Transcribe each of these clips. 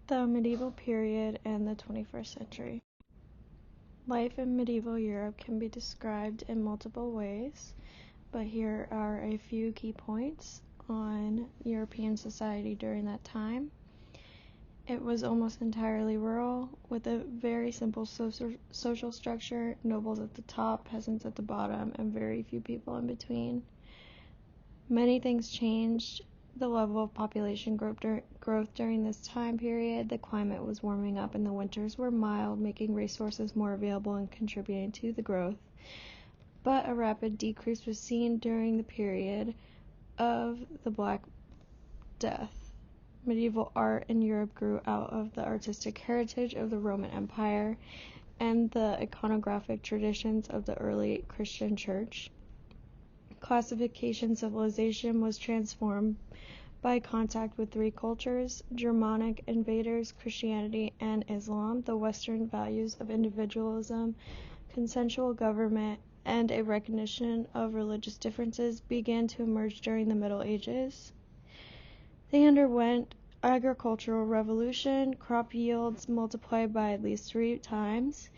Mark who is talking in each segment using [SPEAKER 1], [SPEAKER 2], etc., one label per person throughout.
[SPEAKER 1] The medieval period and the 21st century. Life in medieval Europe can be described in multiple ways, but here are a few key points on European society during that time. It was almost entirely rural, with a very simple social structure, nobles at the top, peasants at the bottom, and very few people in between. Many things changed. The level of population growth during this time period, the climate was warming up and the winters were mild, making resources more available and contributing to the growth. But a rapid decrease was seen during the period of the Black Death. Medieval art in Europe grew out of the artistic heritage of the Roman Empire and the iconographic traditions of the early Christian church. Classification civilization was transformed by contact with three cultures: Germanic invaders, Christianity, and Islam. The Western values of individualism, consensual government, and a recognition of religious differences began to emerge during the Middle Ages. They underwent agricultural revolution, crop yields multiplied by at least 3 times.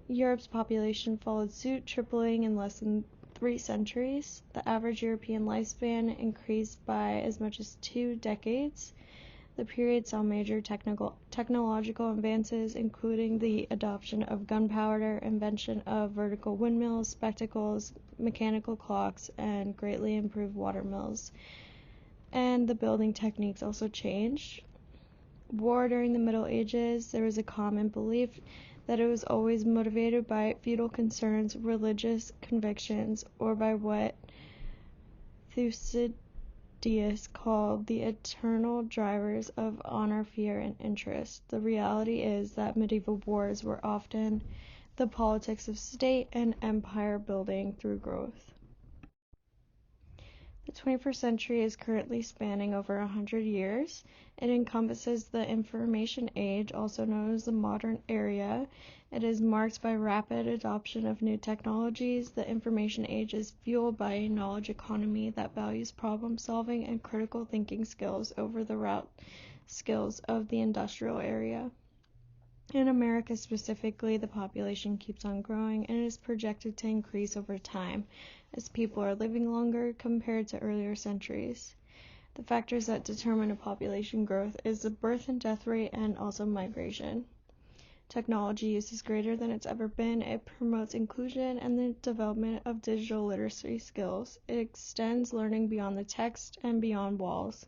[SPEAKER 1] Europe's population followed suit, tripling in less than 3 centuries. The average European lifespan increased by as much as 2 decades. The period saw major technological advances, including the adoption of gunpowder, invention of vertical windmills, spectacles, mechanical clocks, and greatly improved water mills. And the building techniques also changed. War during the Middle Ages, there was a common belief that it was always motivated by feudal concerns, religious convictions, or by what Thucydides called the eternal drivers of honor, fear, and interest. The reality is that medieval wars were often the politics of state and empire building through growth. The 21st century is currently spanning over 100 years. It encompasses the information age, also known as the modern era. It is marked by rapid adoption of new technologies. The information age is fueled by a knowledge economy that values problem-solving and critical thinking skills over the rote skills of the industrial era. In America specifically, the population keeps on growing and is projected to increase over time as people are living longer compared to earlier centuries. The factors that determine a population growth is the birth and death rate and also migration. Technology use is greater than it's ever been. It promotes inclusion and the development of digital literacy skills. It extends learning beyond the text and beyond walls.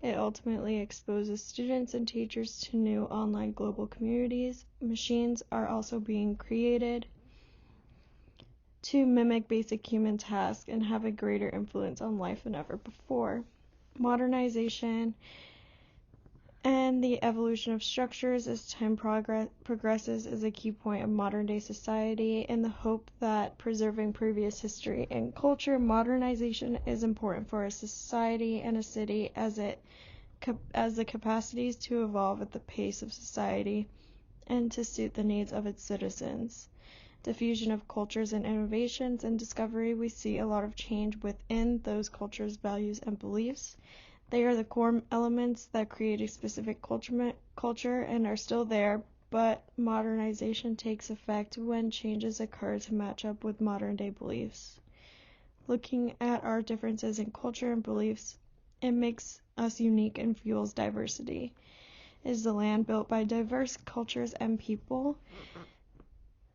[SPEAKER 1] It ultimately exposes students and teachers to new online global communities. Machines are also being created to mimic basic human tasks and have a greater influence on life than ever before. Modernization and the evolution of structures as time progresses is a key point of modern-day society. In the hope that preserving previous history and culture, modernization is important for a society and a city as the capacities to evolve at the pace of society and to suit the needs of its citizens. The fusion of cultures and innovations and discovery, we see a lot of change within those cultures, values, and beliefs. They are the core elements that create a specific culture and are still there, but modernization takes effect when changes occur to match up with modern-day beliefs. Looking at our differences in culture and beliefs, it makes us unique and fuels diversity. It is the land built by diverse cultures and people.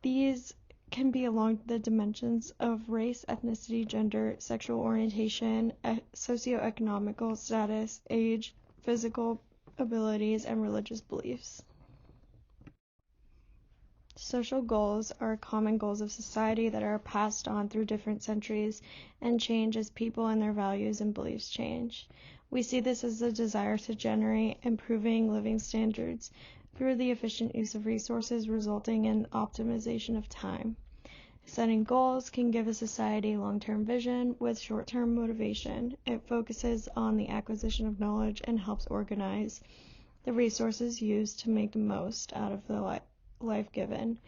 [SPEAKER 1] These can be along the dimensions of race, ethnicity, gender, sexual orientation, socioeconomical status, age, physical abilities, and religious beliefs. Social goals are common goals of society that are passed on through different centuries and change as people and their values and beliefs change. We see this as the desire to generate improving living standards through the efficient use of resources, resulting in optimization of time. Setting goals can give a society long-term vision with short-term motivation. It focuses on the acquisition of knowledge and helps organize the resources used to make the most out of the life given.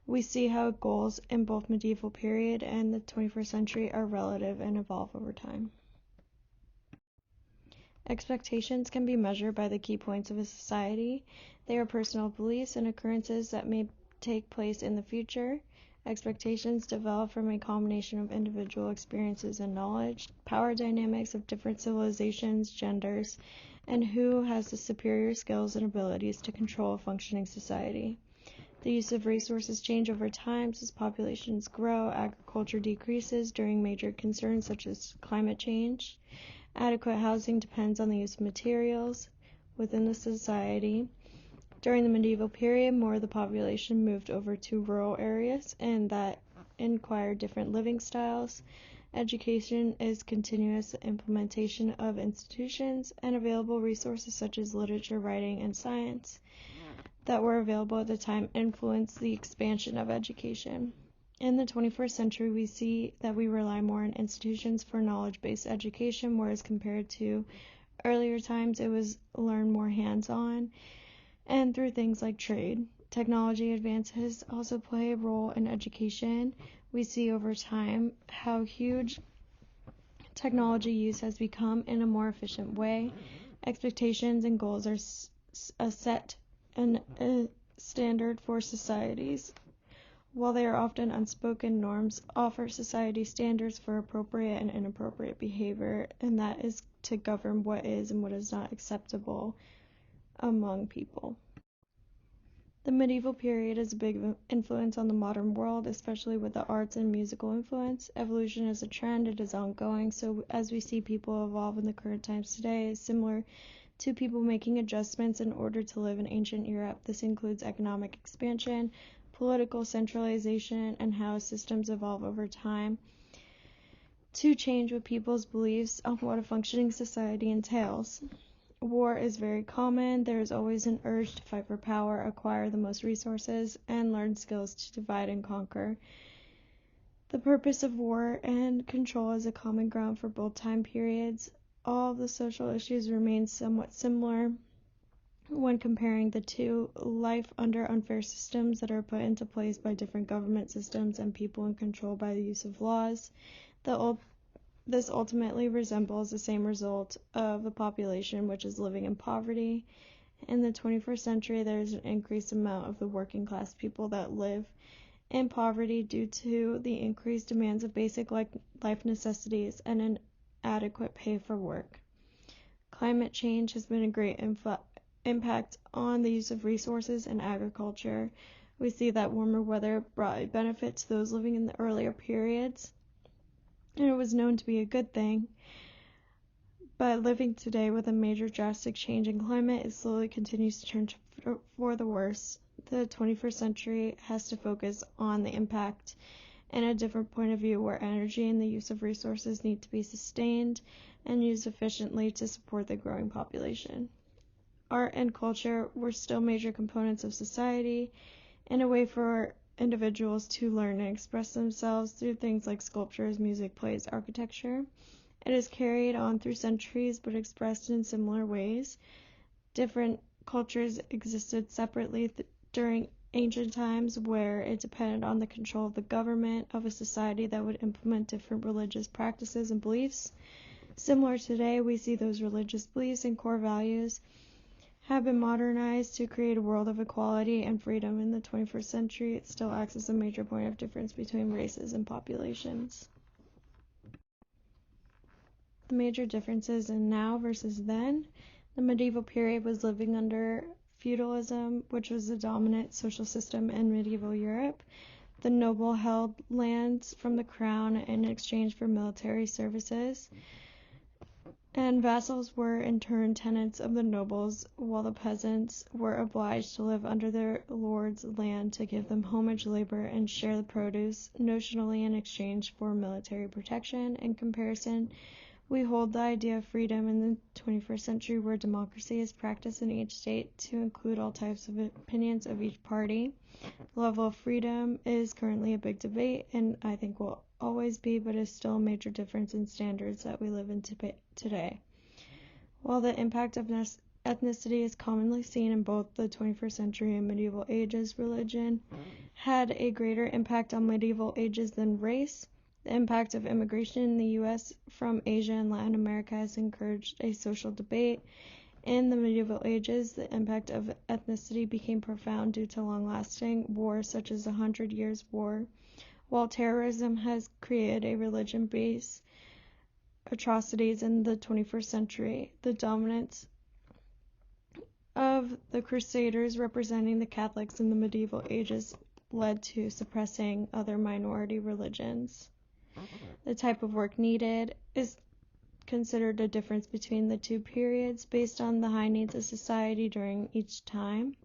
[SPEAKER 1] We see how goals in both medieval period and the 21st century are relative and evolve over time. Expectations can be measured by the key points of a society. They are personal beliefs and occurrences that may take place in the future. Expectations develop from a combination of individual experiences and knowledge, power dynamics of different civilizations, genders, and who has the superior skills and abilities to control a functioning society. The use of resources change over time as populations grow, agriculture decreases during major concerns such as climate change. Adequate housing depends on the use of materials within the society. During the medieval period, more of the population moved over to rural areas and that required different living styles. Education is continuous implementation of institutions and available resources such as literature, writing, and science that were available at the time influenced the expansion of education. In the 21st century, we see that we rely more on institutions for knowledge-based education, whereas compared to earlier times, it was learned more hands-on and through things like trade. Technology advances also play a role in education. We see over time how huge technology use has become in a more efficient way. Expectations and goals are set and a standard for societies. While they are often unspoken, norms offer society standards for appropriate and inappropriate behavior, and that is to govern what is and what is not acceptable among people. The medieval period is a big influence on the modern world, especially with the arts and musical influence. Evolution is a trend, it is ongoing, so as we see people evolve in the current times today, is similar to people making adjustments in order to live in ancient Europe. This includes economic expansion, political centralization, and how systems evolve over time to change with people's beliefs on what a functioning society entails. War is very common. There is always an urge to fight for power, acquire the most resources, and learn skills to divide and conquer. The purpose of war and control is a common ground for both time periods. All of the social issues remain somewhat similar when comparing the two. Life under unfair systems that are put into place by different government systems and people in control by the use of laws. This ultimately resembles the same result of a population which is living in poverty. In the 21st century, there is an increased amount of the working class people that live in poverty due to the increased demands of basic life necessities and inadequate pay for work. Climate change has been a great impact on the use of resources and agriculture. We see that warmer weather brought a benefit to those living in the earlier periods, and it was known to be a good thing. But living today with a major drastic change in climate, it slowly continues to turn for the worse. The 21st century has to focus on the impact and a different point of view where energy and the use of resources need to be sustained and used efficiently to support the growing population. Art and culture were still major components of society and a way for individuals to learn and express themselves through things like sculptures, music, plays, architecture. It is carried on through centuries but expressed in similar ways. Different cultures existed separately during ancient times where it depended on the control of the government of a society that would implement different religious practices and beliefs. Similar today, we see those religious beliefs and core values have been modernized to create a world of equality and freedom. In the 21st century, it still acts as a major point of difference between races and populations. The major differences in now versus then. The medieval period was living under feudalism, which was the dominant social system in medieval Europe. The noble held lands from the crown in exchange for military services, and vassals were in turn tenants of the nobles, while the peasants were obliged to live under their lord's land to give them homage, labor, and share the produce, notionally in exchange for military protection. In comparison, we hold the idea of freedom in the 21st century, where democracy is practiced in each state to include all types of opinions of each party. The level of freedom is currently a big debate, and I think will always be, but is still a major difference in standards that we live in today. While the impact of ethnicity is commonly seen in both the 21st century and medieval ages, religion had a greater impact on medieval ages than race. The impact of immigration in the U.S. from Asia and Latin America has encouraged a social debate. In the medieval ages, the impact of ethnicity became profound due to long-lasting wars such as the 100 Years' War, while terrorism has created a religion-based atrocities in the 21st century. The dominance of the Crusaders representing the Catholics in the medieval ages led to suppressing other minority religions. The type of work needed is considered a difference between the two periods based on the high needs of society during each time.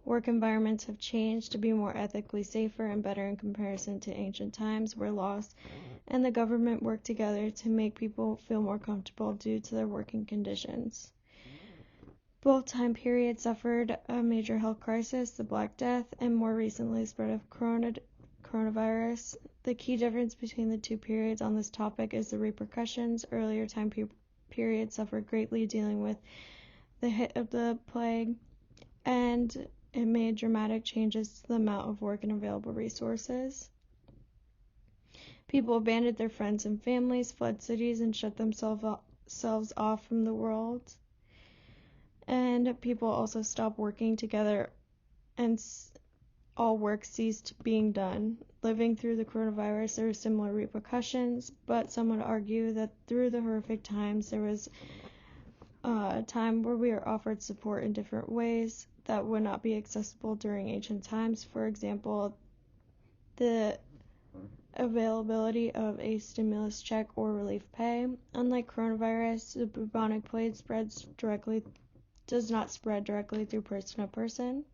[SPEAKER 1] Work environments have changed to be more ethically safer and better in comparison to ancient times where laws and the government worked together to make people feel more comfortable due to their working conditions. Both time periods suffered a major health crisis, the Black Death, and more recently the spread of coronavirus. The key difference between the two periods on this topic is the repercussions. Earlier time periods suffered greatly dealing with the hit of the plague, and it made dramatic changes to the amount of work and available resources. People abandoned their friends and families, fled cities, and shut themselves off from the world. And people also stopped working together, and all work ceased being done. Living through the coronavirus, there were similar repercussions, but some would argue that through the horrific times, there was a time where we are offered support in different ways that would not be accessible during ancient times. For example, the availability of a stimulus check or relief pay. Unlike coronavirus, the bubonic plague does not spread directly through person to person.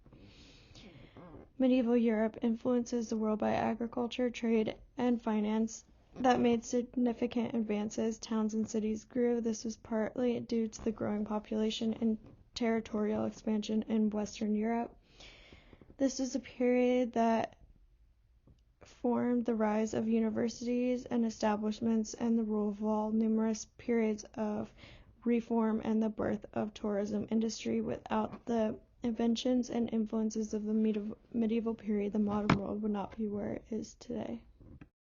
[SPEAKER 1] Medieval Europe influences the world by agriculture, trade, and finance that made significant advances. Towns and cities grew. This was partly due to the growing population and territorial expansion in Western Europe. This was a period that formed the rise of universities and establishments and the rule of law, numerous periods of reform, and the birth of tourism industry. Without the inventions and influences of the medieval period, the modern world would not be where it is today.